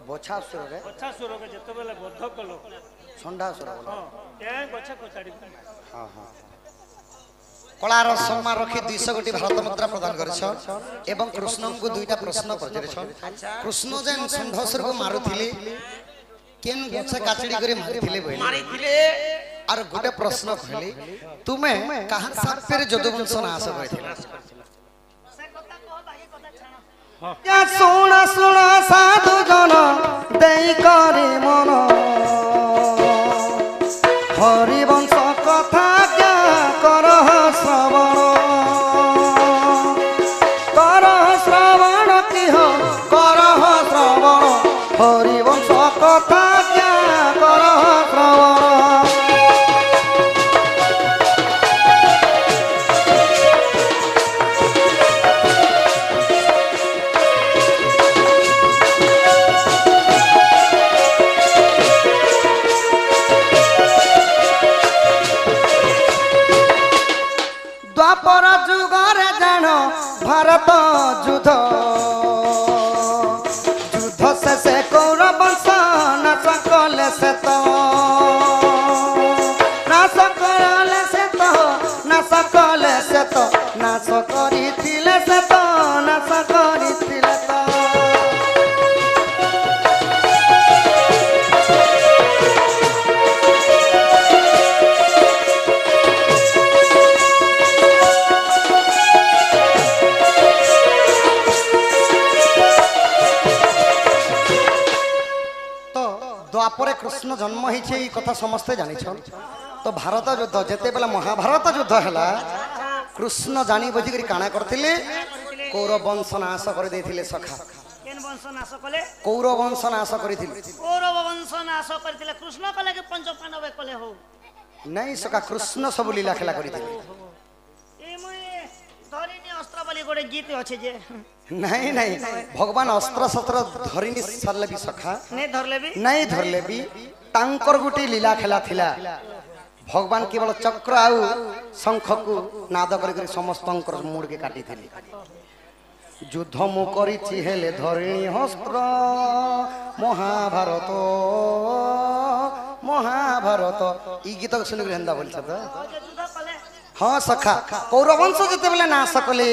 बछासुर रे बछासुर के जते बेले बद्ध कलो षंडासुर हां ए गछ कोचाडी हां हां कलार सम्मान रखी 200 कोटी भारत मुद्रा प्रदान करछ एवं कृष्ण को दुईटा प्रश्न पचरे छ कृष्ण जेन षंडासुर को मारुथिले केन गछ काचड़ी करे मारिथिले बोले मारिथिले आर गोटे प्रश्न कहले तुमे कहां सापेर जदुवंश नाश करथिला क्या सुना सुना साधु जन देई करे मन हरिवंश कथा क्या करह श्रवण की हो करह श्रवण हरिवंश कथा क्या करह श्रवण द्वापर जुगर जान भारत युद्ध युद्ध से कौरव वंश नाश कले से तो नाश कले से तो नाश कले से तो नाश करिथिले से तो नाश करिथिले तो द्वापर कृष्ण जन्म होई कथा समस्ते जानी तो भारत युद्ध जेते बेला महाभारत युद्ध हैला कृष्ण जानी बुझी करी काना करथिले कौरव वंश नाश कर देथिले सखा केन वंश नाश कले कौरव वंश नाश करिथिले कौरव वंश नाश करथिले कृष्ण कले के पंच पांडव कले हो नहीं सखा कृष्ण सब लीला खेला करिथिले ए मय धरिनी अस्त्र बलि गोटे गीत अछि जे नहीं नहीं भगवान अस्त्र शस्त्र धरिनी सरले भी सखा नहीं धरले भी तांकर गुटी लीला खेला थिला भगवान केवल चक्र आउ शंख को नाद कर समस्त मूड के काटी थिले युद्ध मु करिछि हेले धरिणी अस्त्र महाभारत महाभारत ई गीत सुनि के हेंदा बोलछ त हां सखा कौरव वंश जते बेले नाश कले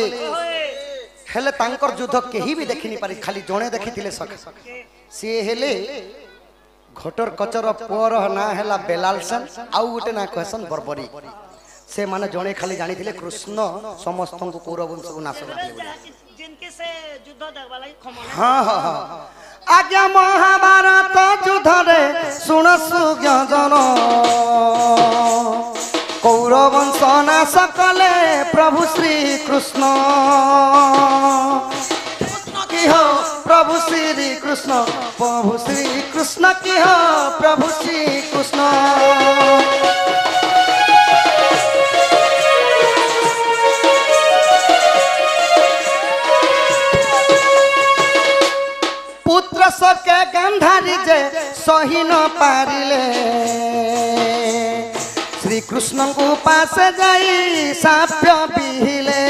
हेले तांकर युद्ध केही भी देखि नि पारि खाली जणे देखिथिले सखा से हेले घटर कचर पुअर ना हेला बेलाल सन आउ गोटे ना कहसन बरबरी से माने जणे खाली जानिथिले कृष्ण समस्त को कौरव वंश को नाश करथिले जिनके से युद्ध देखबा लागि खमन हां हां हां आज्ञा महाभारत युद्ध रे सुन सुज्ञ जन कौरव वंश नाश कले प्रभु श्री कृष्ण की हो प्रभु श्री कृष्ण की हो प्रभु श्री कृष्ण पुत्र सके गांधारी जे सही न पारिले श्री कृष्ण को पास जाई साप्य बिहिले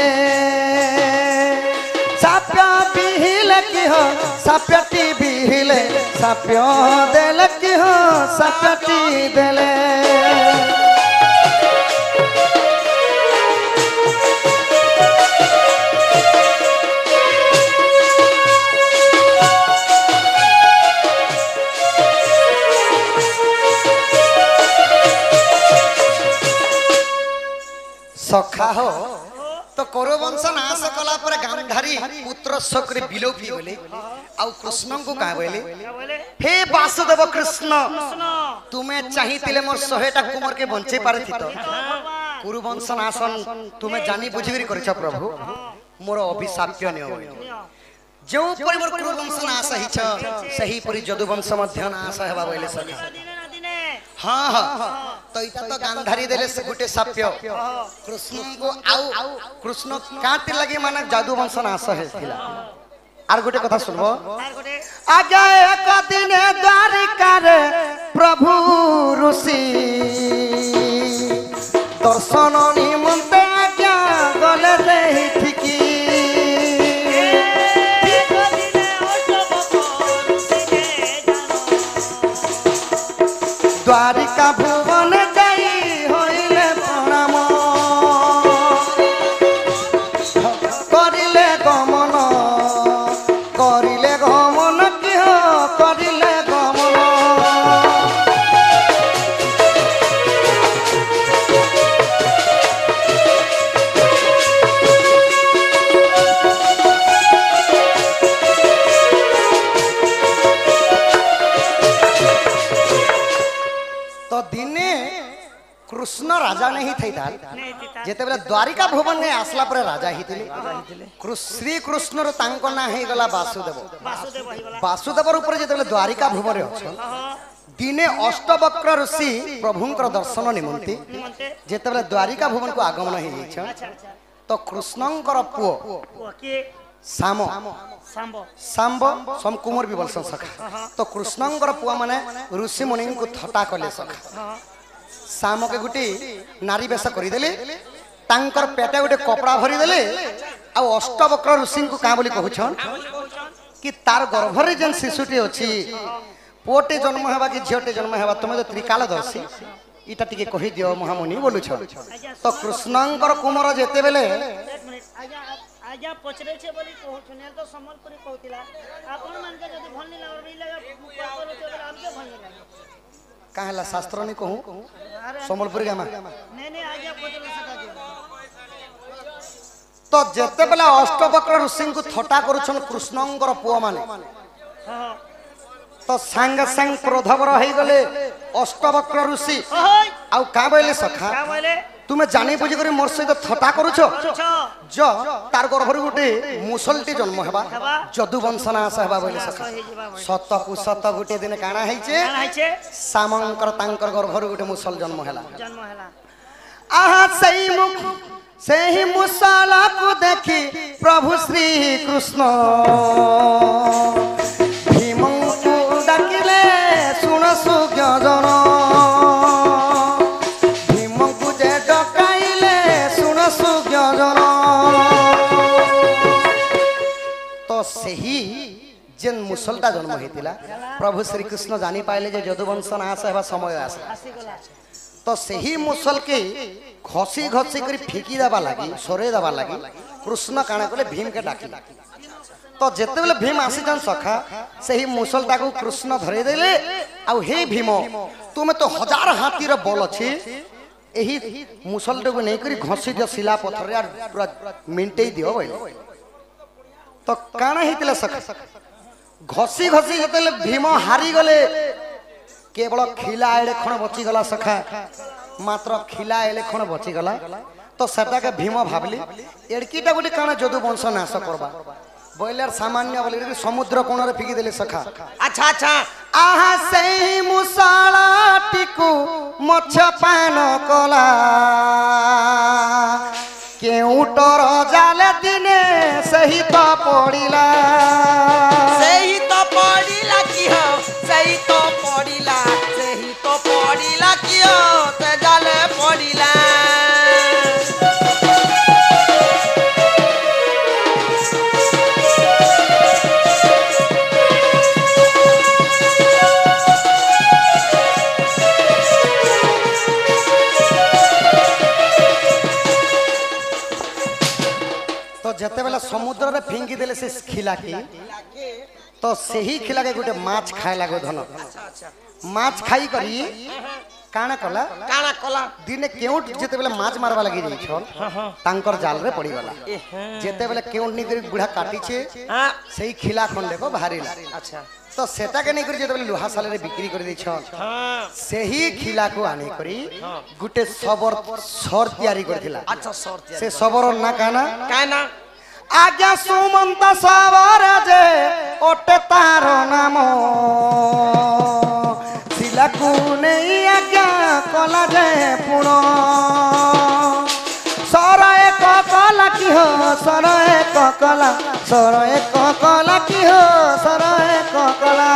की हो साप्यटी बिहिले साप्य देले की हो साप्यटी देले सखा हो तो कौरव वंश नाश कला पर गांधारी पुत्र शक्र विलोपी होले आउ कृष्ण को का बोले हे वासुदेव कृष्ण तुम्हें चाहितिले मोर 100टा कुमार के बंचे पारथि तो कुरु वंश नाशन तुम्हें जानी बुझी करी करछ प्रभु मोर अभिशाप्य न हो जो परि मोर कुरु वंश नाश हिछ सही परि जदु वंश मध्य नाश हेबा बोले सखा हाँ हाँ तो इता तो गांधारी देले से गुटे साप्य कृष्ण को आउ कृष्ण काटे लगे माने जादू वंश नाश है थिला आर गुटे कथा सुनबो आगे एक दिन द्वारिका रे प्रभु ऋषि दर्शन निमंते आज्ञा गले रे ठिकी द्वारिका भुवन जाई होइले प्रणाम करिले गमन कि हो करिले गमन तो दिने कृष्ण राजा नहीं थी जेते बेले द्वारिका भुवन में आसला पर राजा ही थिले श्री कृष्ण रो तांको ना हे गला वासुदेव वासुदेव ऊपर जेते बेले द्वारिका भुवन रे अछन दिने अष्टवक्र ऋषि प्रभुंकर दर्शन निमंती जेते बेले द्वारिका भुवन को आगमन हे छ तो कृष्णंकर पुओ साम सांब समकुमार भी बोलसन सखा तो कृष्णंकर पुआ माने ऋषि मुनि को थटा कले सखा साम के गुटी नारी बेस करदेले तांकर पेटे गुटे कपड़ा भरी देले आ अष्टवक्र ऋषि को का बोली कहउछन कि तार गर्भरे जन शिशुटी अछि पोटे जन्म हेबा कि झियोटे जन्म हेबा तुमे तो त्रिकालदर्शी इटा टिके कहि दियो महामुनि बोलुछ तो कृष्णंकर कुमार जेते बेले आजा पचरे छे बोली कहू सुने तो सम्बलपुरी कहतिला आपन मन के जदी भल नि लागो री लगे करो तो हमके भल नि लागे काहेला शास्त्र नि कहू सम्बलपुरी गामा नहीं आजा पचरे सका दे तो जेते बेला अष्टवक्र ऋषि को थटा करूछन कृष्णंकर पुआ माने हां तो संग संग क्रोधवर हो गले अष्टवक्र ऋषि आउ का बोले सखा का बोले तुमे जानी बुझी करी मोर सहित थटा करूछ जो तार गर्भर गुटे मुसलटी जन्म हेबा जदु वंशनाश हेबा बोले सखा सत कु सत गुटे दिन काना heiche सामंकर तांकर गर्भर गुटे मुसल जन्म होला आहा सही मुसला को देखी प्रभु श्री कृष्ण भीम को डाकिले सुन सुज्ञ जन तो सही जेन मुसलटा जन्म होता प्रभु श्री कृष्ण जानी पाइले जे यदुवंश नाश हेबा समय आसला तो सही मुसल के घसी घसी कर फिकी देवा लगी सोरे देवा लगी कृष्ण काना कले भीम के डाकी तो जेते बेले भीम आसी जान सखा सही मुसलटा को कृष्ण धरे देले आ हे भीम तुमे तो हजार हाथी रे बल अछि एही मुसलटे को नहीं करी घसी दियो शिला पत्थर यार पूरा मिंटेई दियो बोले तो काना हितले सखा घसी घसी जतले भीम हारी गले केवल खिला एले खण बची गला सखा मात्र खिला एले खण बची गला तो सेटा के भीम भाबली एडकीटा गुटी काना जदु वंश नाश करबा बोइलर सामान्य बोले समुद्र कोण रे फिकी देले सखा अच्छा अच्छा आहा सही मुसाला टिकु मछ पान कला केउटर जाले दिने सही तो पड़िला कि हो सही तो पड़िला कि हो ते जाले पड़िला तो जते बेला समुद्र रे फिंगी देले से खिला की तो सही खिला के गुटे माछ खाए लागो धन माछ खाई करी काना कला दिने केउट जते बेला माछ मारवा लगी जाई छल तांकर जाल रे पड़ी गला जते बेला केउट नि करी बुढ़ा काटी छे सही खिला खंडे को भारीला अच्छा तो सेटा के नहीं करी जते बेला लोहा साले रे बिक्री कर दै छल सही खिला को आनी करी गुटे सबर सर तैयारी करथिला अच्छा सर तैयारी से सबर ना काना आज्ञा सुमंत सवर जे ओटे तारो नाम सिलाकु नहीं आज्ञा कला जे पुण सर एक कला की हो सर एक कला सर एक कला की हो सर एक कला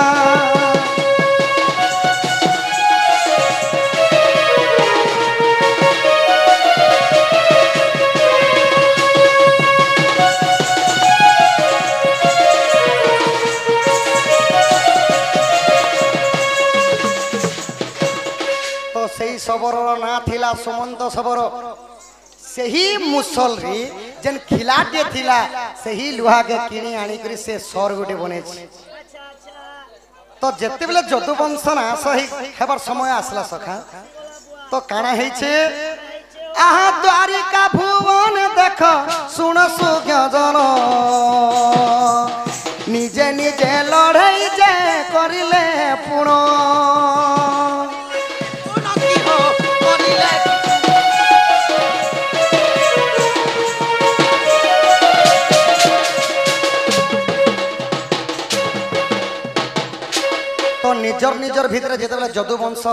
शबर ना थिला सुमंत शबर सही मुसल रे जेन खिलाटे थिला सही लुहा के किनी आनी करी से सर गुटे बने अच्छा अच्छा तो जेते बेले जदुवंश नाश हेबार समय आसला सखा तो काना हेछे आहा द्वारिका भुवन देख सुन सुज्ञ जन निजे निजे लड़ाई जे करिले पुण उन्नति हो करिले तो निजर निजर भीतर जेते बेले जदुवंश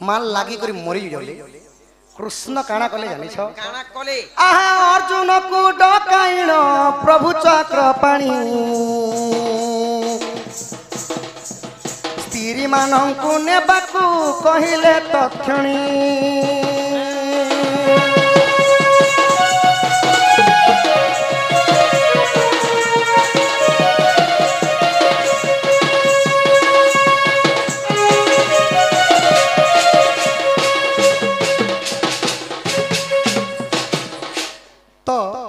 माल लागी करी मरी गले कृष्ण काना कले जानि छ काना कले आहा अर्जुन को डकाइण प्रभु चक्र पाणी स्त्री मानंकु नेबाकु कहिले तक्षणी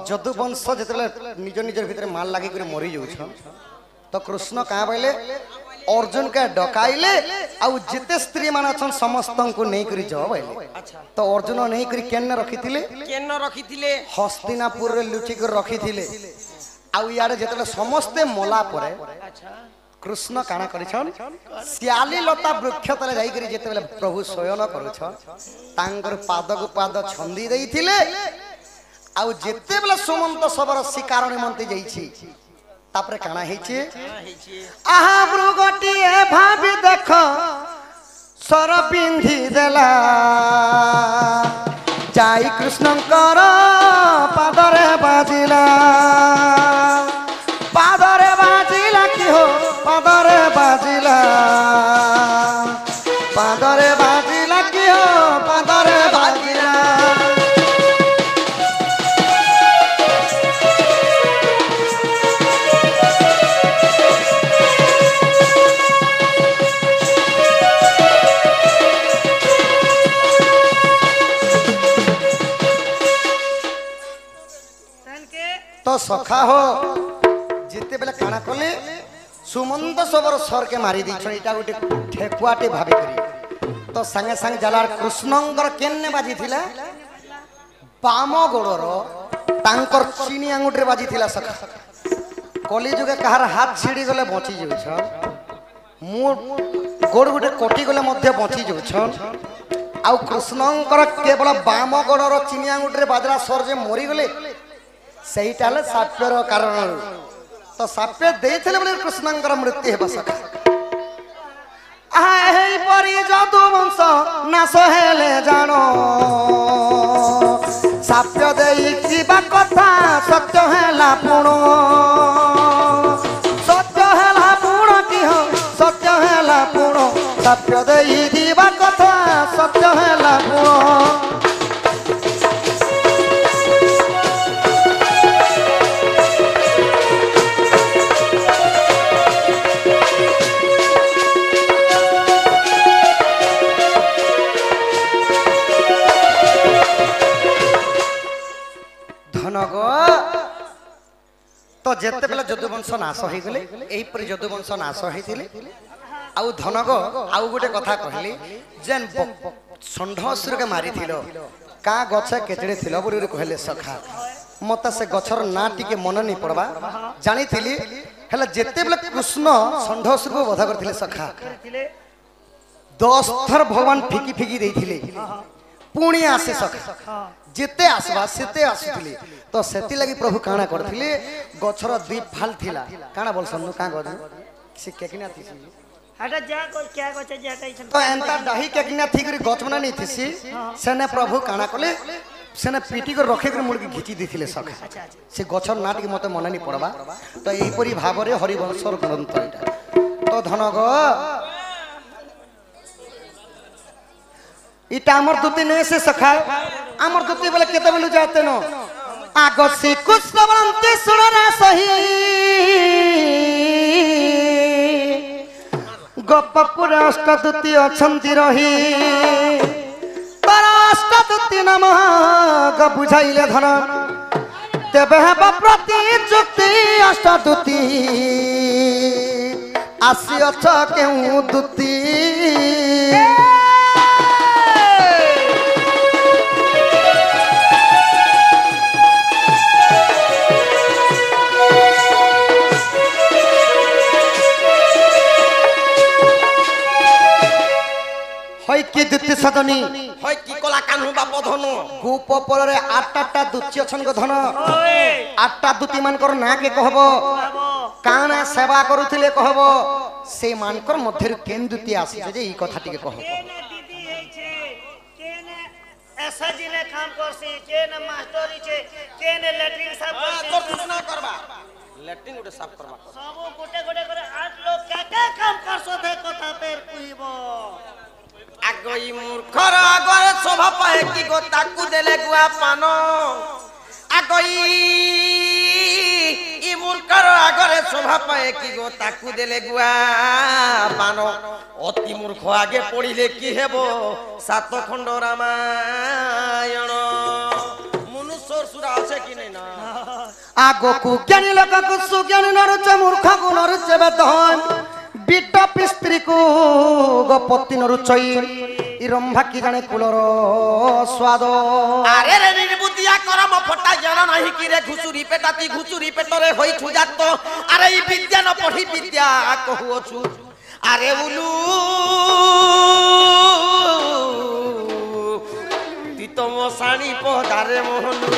जदुवंश जिते निज निज भीतर माल लगे मरी जाऊ तो कृष्ण कहाँ बोले अर्जुन के डकाइले आउ जिते स्त्री मान अच्छा समस्त को नहीं करी जाओ बोले तो अर्जुन नहीं करी केन रखिथिले केन रखिथिले हस्तिनापुर रे लुचि कर रखिथिले आउ यारे जिते समस्ते मला परे कृष्ण काना करिछन सियाली लता वृक्ष तले जाई करी जिते प्रभु शयन करूछ तांकर पाद को पाद छंदी देइथिले आउ जेते बेला सुमंत सबर शिकार निमंते जाइछि तापरे काना हेछि आहा मृगटी ए भाबी देख सर पिंधी देला जाई कृष्णंकर पादरे बाजिला कि हो पादरे बाजिला कि हो पादरे बाजिला तो सखा हो जिते बेले काना कले सुमंत सबर सर के मारी दीछन इटा गोटे ठेकुआटे भाबी करी तो संगे संगे जलार कृष्णंकर केन्ने बाजी थिला बाम गोड़र तांकर चीनी आंगुठ रे बाजी थिला सखा कली जुगे कहार हाथ छिड़ी गले बची जाउछन मु गोड़ गोटे कटी गले मध्य बची जाउछन आउ कृष्णंकर केवल बाम गोड़र चीनी आंगुठ रे बाजरा सर जे मरी गले सहीटा साप्यर कारण तो साप्य देइथिले बोले कृष्णंकर मृत्यु हेबा सखा आहा परी जदुवंश नाश हेले जानो साप्य देई किबा कथा सत्य हेला पुण कि हो सत्य हेला पुण साप्य देई दिबा कथा सत्य हेला पुण तो जेते बेला जदुवंश नाश हो गले एही पर जदुवंश नाश होइथिले आउ धनग आउ गोटे कथा कहली जेन षंढासुर के मारिथिलो का गछ केचड़े थिलो बोली कहले सखा मत से गछर ना टिके मन नहीं पड़वा जानिथिली हेला जेते बेला कृष्ण षंढासुर को वध करथिले सखा 10 थर भगवान फिकी फिकी देइथिले पुणी आसे सखा जिते आसवा सेते आसुथिले तो सेति लगी प्रभु काना करथिले गछर दुई फाल थिला काना बोलसन का गज से केकिना थिसी हटा जा को क्या गछ जा कइसन तो एंता दही केकिना थी करी गछ बना नहीं थिसी सेने प्रभु काना कले सेने पीटी को रखे कर मुड़ के घिची दिथिले सखा से गछर नाट के मते मन नहीं पड़वा तो एही परी भाबरे हरिवंशर ग्रंथ एटा तो धनग इटा अमर दूती नहीं से सखा अमर दूती बोले केते बेलु जाते नो आगो से कृष्ण बनते सुनना सही गपपुर अष्टदूती अछंती रही প্রতি নমঃ বুঝাইলে ধন তেবে হেব প্রতি যুক্তি অষ্টদূতি আসিଅଛ কেউ দূতি হয় কি দ্যুতি সদনী হয় কি কলা কানু বাপ ধন গোপ পরে আটটা দূতি অছন ধন ওই আটটা দূতি মানকর না কে কহব বাবু কানা সেবা করুଥିଲେ কহব সেই মানকর মধ্যে কেন দূতি আসিছে যে এই কথা টিকে কহব কেনে দিদি ହେଇছে কেনে এসএজি নে কাম করছি কেনে মাস্টার হইছে কেনে ল্যাট্রিন সাফ করছি তোর কিছু না করবা ল্যাট্রিন ওটা সাফ করবা সব গোটে গোটে করে 8 লোক কাকে কাম করছো তে কথা পের কইব আগই মূর্খর আগরে শোভা পায় কি গো তাকু দেলে গুয়া পান আগই ই মূর্খর আগরে শোভা পায় কি গো তাকু দেলে গুয়া পান অতি মূর্খ আগে পড়িলে কি হেব সাত খণ্ড রামায়ণ মনুষ্যর সুরা আছে কি নাই না আগকু জ্ঞানী লোককু সুজ্ঞানী নরুচে মূর্খকু নরুচে বেদন বিট পিস্ত্রীকু গোপতি নরুচই ই রম্ভা কি জানে কুলর স্বাদ আরে রে নির্বুদ্ধিয়া করম ফটা জ্ঞান নাহি কি রে ঘুচুরি পেটরে হই ছুজাত আরে ই বিদ্যা ন পঢ়ি বিদ্যা কহুছু আরে উলু তিতম সানি পদারে মোহনু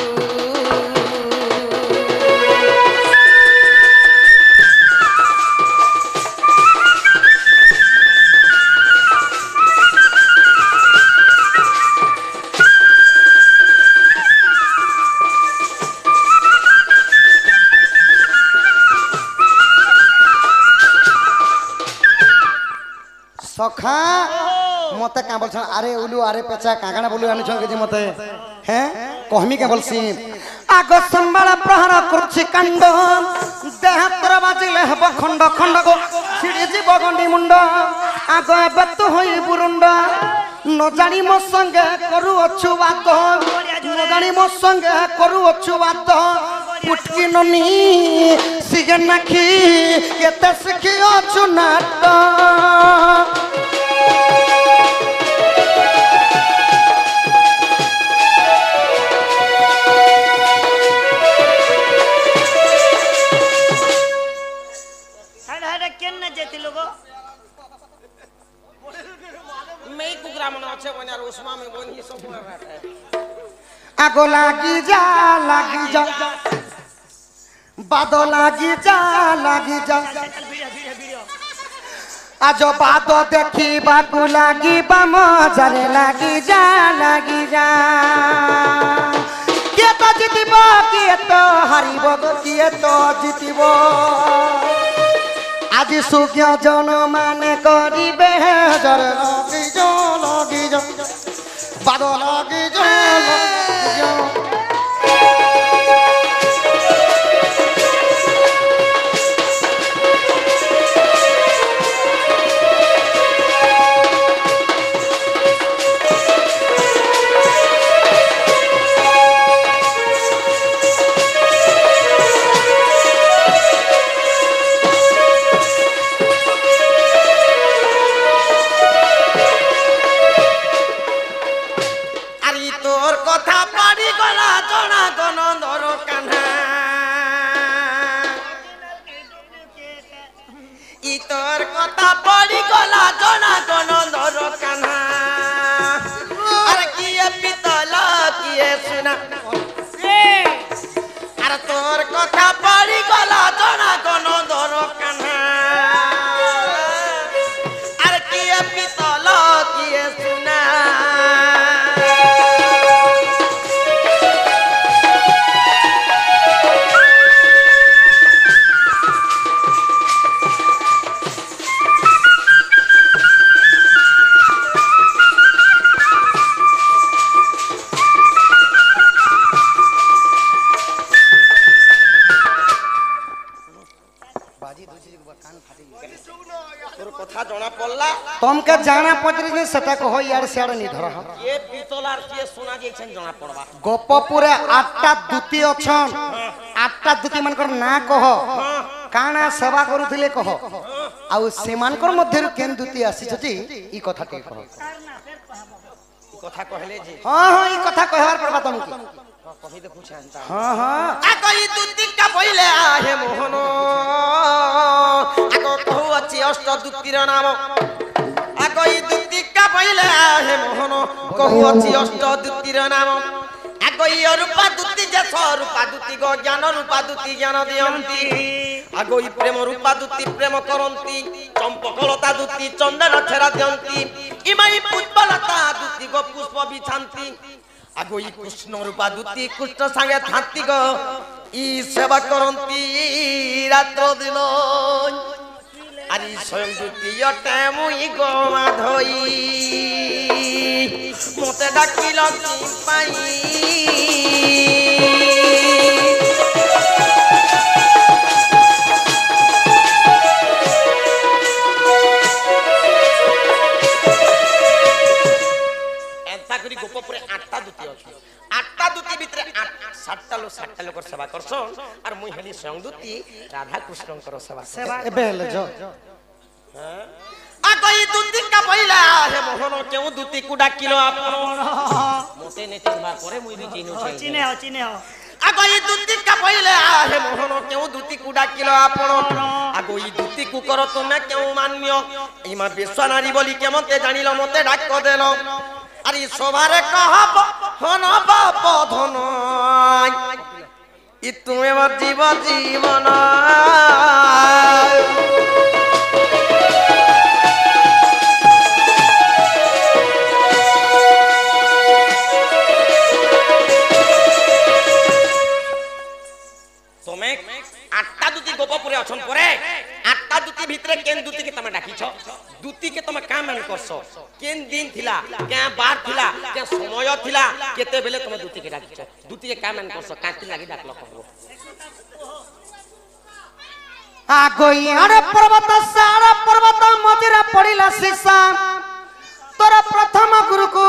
সখা মতে কা বলছ আরে উলু আরে পেচা কাকানা বলু আনি ছকে যে মতে হ্যাঁ কহমি কে বলছি আগ সম্বাল প্রহার করছি কাণ্ড দেহ তোর বাজিলে হব খণ্ড খণ্ড গো ছিড়ি জীব গন্ডি মুন্ড আগ এবে তু হই বুরুন্ড ন জানি মো সঙ্গে করু অছু বাদ ন জানি মো সঙ্গে করু অছু বাদ পুটকি ননি সিগে নাখি কেতে শিখি অছু নাট হাড় হাড় কেন যেতি লোক মেই কুকরা মনে আছে বনি আর উসমা মে বনি সব রাখে আগ লাগি যা বাদ লাগি যা ভিডিও ভিডিও আজ বাদ দেখিবাকু লাগিবা মজারে লাগি যা কিয়ে তো জিতিব কিয়ে তো হারিব কিয়ে তো জিতিব আজি সুজ্ঞ জন মানে করিবে জর লাগি যা বাদ লাগি যা তোর কথা পারি গলা জনা গন ধর কান্না ই তোর কথা পারি গলা জনা গন ধর কান্না আর কি পিতল কি সোনা আর তোর কথা পারি গলা জনা গন ধর কান্না আর কি পিতল কি সোনা कान फाटी তোর কথা জনা পড়লা तुमके जाना पचरी जे सेटा कह यार सियाड़ नि धर কে পিতলার কে সোনা যাইছেন জনা পড়বা गोपपुरे 8टा दूती अछन 8टा दूती मानकर ना कह काना सेवा करूथिले कह आ सेमानकर मध्यरु केन दूती आसी छथि ई कथा के कह तार ना फेर कहबो কথা কহলে যে हां हां ई कथा कहवार पड़बा तुमके কহি দেখু ছানতা हां हां আগই দুতিকা বইলে আহে মোহন আগ কহু আছে অষ্ট দুতির নাম আগই দুতিকা বইলে আহে মোহন কহু আছে অষ্ট দুতির নাম আগই রূপা দুতি যে স্বরূপা দুতি গো জ্ঞান রূপা দুতি জ্ঞান দিয়ন্তি আগই প্রেম রূপা দুতি প্রেম করন্তি চম্পকলতা দুতি চন্দন ছেড়া দিয়ন্তি ইমাই পুষ্পলতা দুতি গো পুষ্প বিছান্তি আগই কৃষ্ণ রূপা দুতি কৃষ্ণ সাঙ্গে থান্তি গো ই সেবা করন্তি রাত্র দিন আরি স্বয়ং দুতি অটে মুই গো মাধই মতে ডাকিল কি পাই গোপপুরে 8টা দুতি আছে 8টা দুতি ভিতরে 7টা লোক সেবা করছন আর মুই হেলি স্বয়ং দুতি রাধা কৃষ্ণଙ୍କର সেবা এবে হেলে যো আগই দুতি কা পইলা হে মোহন কেউ দুতি কু ডাকিলো আপন মতে নে চিনবা করে মুই বি চিনু छै চিনে হ আগই দুতি কা পইলা হে মোহন কেউ দুতি কু ডাকিলো আপন আগই দুতি কু কর তুমি কেউ মান্য ইমা বিশ্বনারী বলি কেমতে জানিল মতে ডাক দেল আরে সবারে কহব হন বাপ ধন ই তুমি আমার জীবন তুমি 8টা দুতি গোপপুরে অছন পরে 8টা দুতি ভিতরে কেন দুতি কে তুমি ডাকিছ দুতি কে তুমি কাম মান করছ কেন দিন থিলা কে বার থিলা কে সময় থিলা কেতে বেলে তুমি দুতি কে ডাকিছ দুতি কে কাম মান করছ কাতি লাগি ডাকল কহবো আগই আরে পর্বত সারা পর্বত মজিরা পড়িলা শিশা তোর প্রথম গুরুকু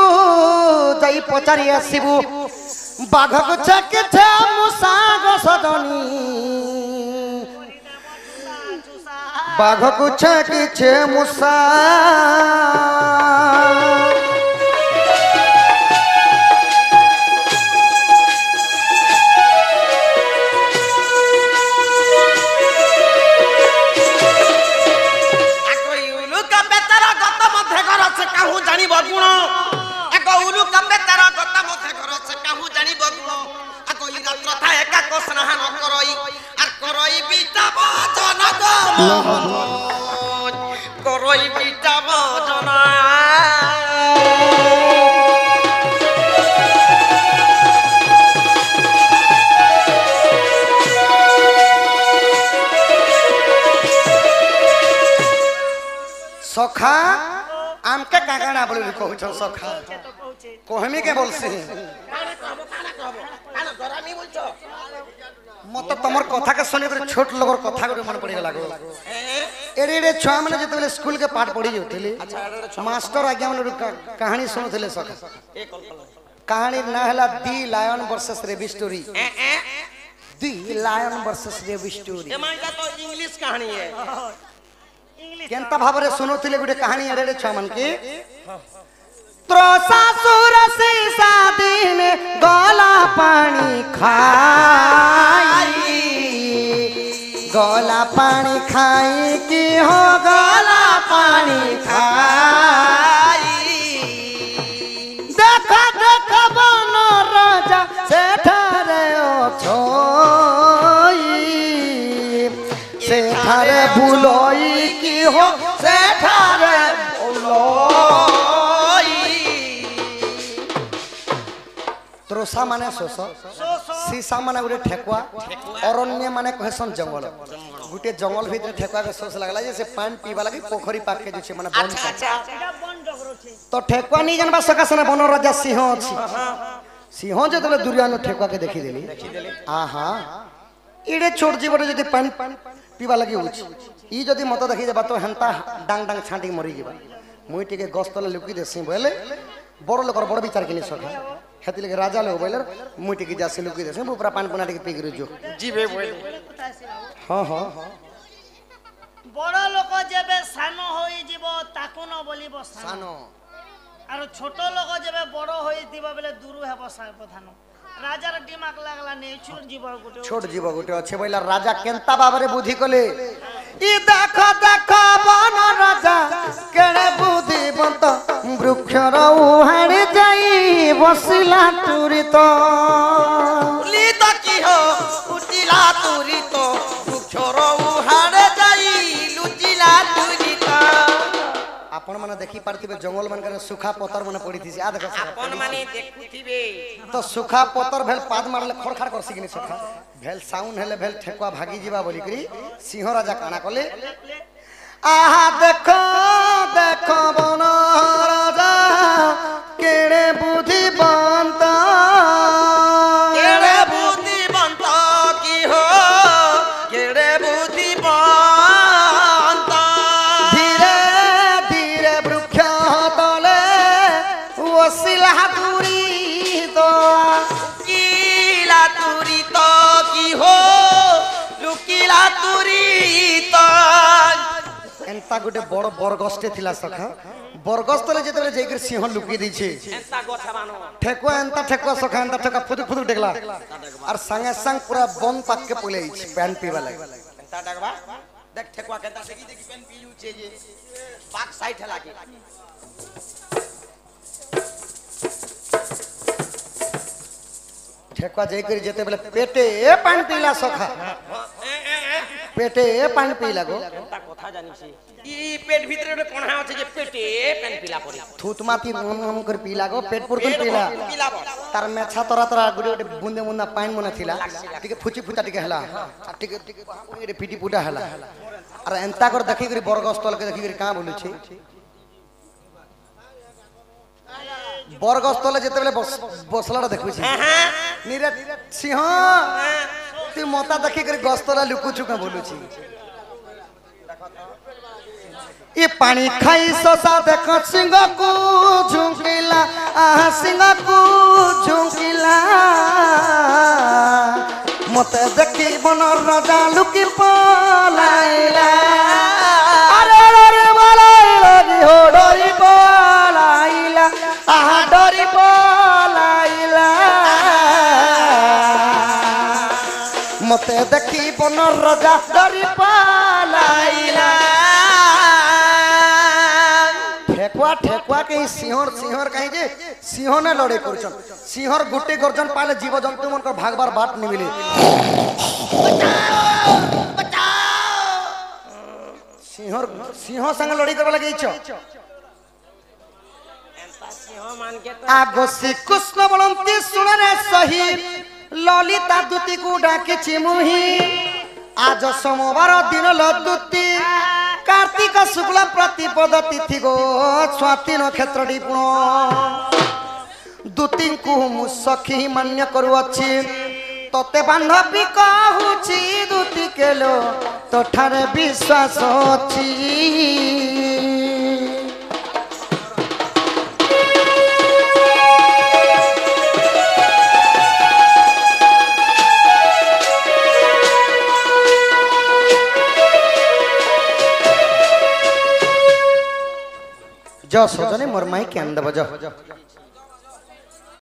যাই পচারি আসিবু বাঘকু ছাকে ছা মুসাগ সদনী বাঘকু ছাকে ছে মুসা জানিব গুণ এক উলুকা বেতার গত মধ্যে ঘর আছে কাহু জানিব গুণ এক ই রাত্র থায় একা স্নান করই আর করই বিটাব জনক মোহন করই বিটাব জন सखा आमके कागणा बोली कहूछ सखा তো কହୁছে कहमी के बोलसी मत तमर कथा के सुनि छोट लोगर कथा गुटे मन पड़ी लागो एडे एडे छुआ माने जतबेले स्कूल के पाठ पढ़ी जोथिले मास्टर आज्ञा मन कहानी सुनुथिले सखा कहानी ना हला दी लायन वर्सेस रेबी स्टोरी दी लायन वर्सेस रेबी स्टोरी एमाइटा तो इंग्लिश कहानी है केनता भाबरे सुनुथिले गुटे कहानी एडे एडे छुआ मन के त्रसासुर से सादिन गला पानी खाई गला पानी खाई की हो गला पानी खाई देखा देखा बन राजा सेठारे ओछोई सेठारे बुलोई की हो सेठारे बुलोई त्रोसा माने सोस सीसा माने गुटे ठेकुआ अरण्य माने कहसन जंगल गुटे जंगल भीतर ठेकुआ के सोस लागला जे से पानी पीवा लागि पोखरी पाक के जे माने बन এটা বন ডগর আছে तो ठेकुआ नहीं जानबा सकासना बन राजा सिंह अछि सिंह जे तले दुर्यानो ठेकुआ के देखि देली आहा इडे छोट जीवरे जदी पानी पीवा लागि होछि ଇ ଯଦି ମତେ ଦେଖି ଦେବା ତ ହେନ୍ତା ଡାଙ୍ଗ ଡାଙ୍ଗ ଛାଣ୍ଟିକି ମରି ଯିବା ମୁଇଁ ଟିକେ ଗଛ ତଳେ ଲୁକି ଦେସି ବୋଇଲେ ବଡ଼ ଲୋକର ବଡ଼ ବିଚାର କିନି ସଖା ହେତି ଲାଗି ରାଜା ଲୋକ ବୋଇଲେ ମୁଇଁ ଟିକେ ଯାସି ଲୁକି ଦେସି ମୁଁ ପୁରା ପାଣି ପୁନା ଟିକେ ପିଇକିରି ଯୁ ଯିବେ ବୋଇଲେ କଥା ଆସି ହଁ ହଁ ହଁ বড় লোক যেবে সান হইଯିব তাকু ন বলিব সান সান আর ছোট লোক যেবে বড় হইতিব বেলে দূরু হেব সাবধান রাজার দিমাগ লাগলা নেই ছোট জীব গোটে छोट जीव गोटे अच्छे बोला राजा केंता बाबरे बुद्धि कले ई देखो देखो बन राजा केड़े बुद्धिवंत वृक्षर उहाड़े जाई बसिला तुरित উলিত কি হো উঠিলা তুরিত বৃক্ষর উহাড়ে যাই লুচিলা তুরিত आपण माने देखि पारथिबे जंगल मानकर सुखा पतर माने पड़ी थी आ देखो আপন মানে দেখুথিবে तो सुखा पतर भेल पाद मारले खड़खाड़ करसी किनी सुखा भेल साउंड हेले भेल ठेकुआ भागी जीवा बोली करी सिंह राजा काना कले आहा देखो देखो बन राजा केड़े बुद्धिवंत কেড়ে বুদ্ধিবন্ত কি হো কেড়ে বুদ্ধিবন্ত धीरे धीरे वृक्ष तले वसिला दूरी तो লুকিলা তুরিত কি হো লুকিলা তুরিত एंता गोटे बड़ बरगस्टे थिला सखा बरगस तले जेतले जेकर सिंह लुकी दैछे এন্তা গছা বানো ठेकुआ एंता ठेकुआ सखा एंता ठेकुआ फुदु फुदु डेगला और संगे संग पूरा बन पाक के पले आइछ पैन पीवा लागे এন্তা ডাকবা দেখ ঠেকুয়া কেন্তা দেখি দেখি পেন পিউছে যে পাক সাইড লাগে ठेकुआ जेकर जेते बेले पेटे ए पानी पीला सखा पेटे ए पानी पी लागो এন্তা কথা জানিছি ই পেট ভিতরে ওটা কোণা আছে যে পেটে পেন পিলা পড়ি थूत माती हम कर पी लागो पेट पुरतन पीला পিলা বল तार मेछा तरा तरा गुडे गुडे बुंदे बुंदा पानी मना थिला टिके फुची फुचा टिके हला टिके टिके रे पिटी पुटा हला और एंता कर देखि करी बरगस तल के देखि करी का बोलु छी बरगस तले जेते बेले बसलाडा देखु छी निरे सिंह तू मोता देखि करी गस्तला लुकु छु का बोलु छी ये पानी खाई सोसा देख सिंह को झुंकिला सिंह को झुंकिला मते देखी बन राजा लुकी पलाइला अरे रे बलाइला हो डोरी पलाइला आहा डोरी पलाइला मते देखी बन राजा डोरी पलाइला ठेकुआ ठेकुआ के सिंहर सिंहर कहीं जे सिंह ने लड़े करछन सिंहर गुटे गर्जन पाले जीव जंतु मन को भागबार बाट नि मिले सिंहर सिंह संग लड़ी करबा लगे छ এন্তা সিংহ মানকে তো आगो श्री कृष्ण बोलंती सुन रे सही ललिता दूती को डाके चिमुही आज सोमवार दिन लदुती कार्तिक शुक्ल प्रतिपद तिथि गो स्वाति नक्षत्र डिपुण दूती को मु सखी मान्य करूअछि तते बांधवी कहूछि दूती केलो तोठारे विश्वास अछि जो सजने मोर माई के अंदर बजो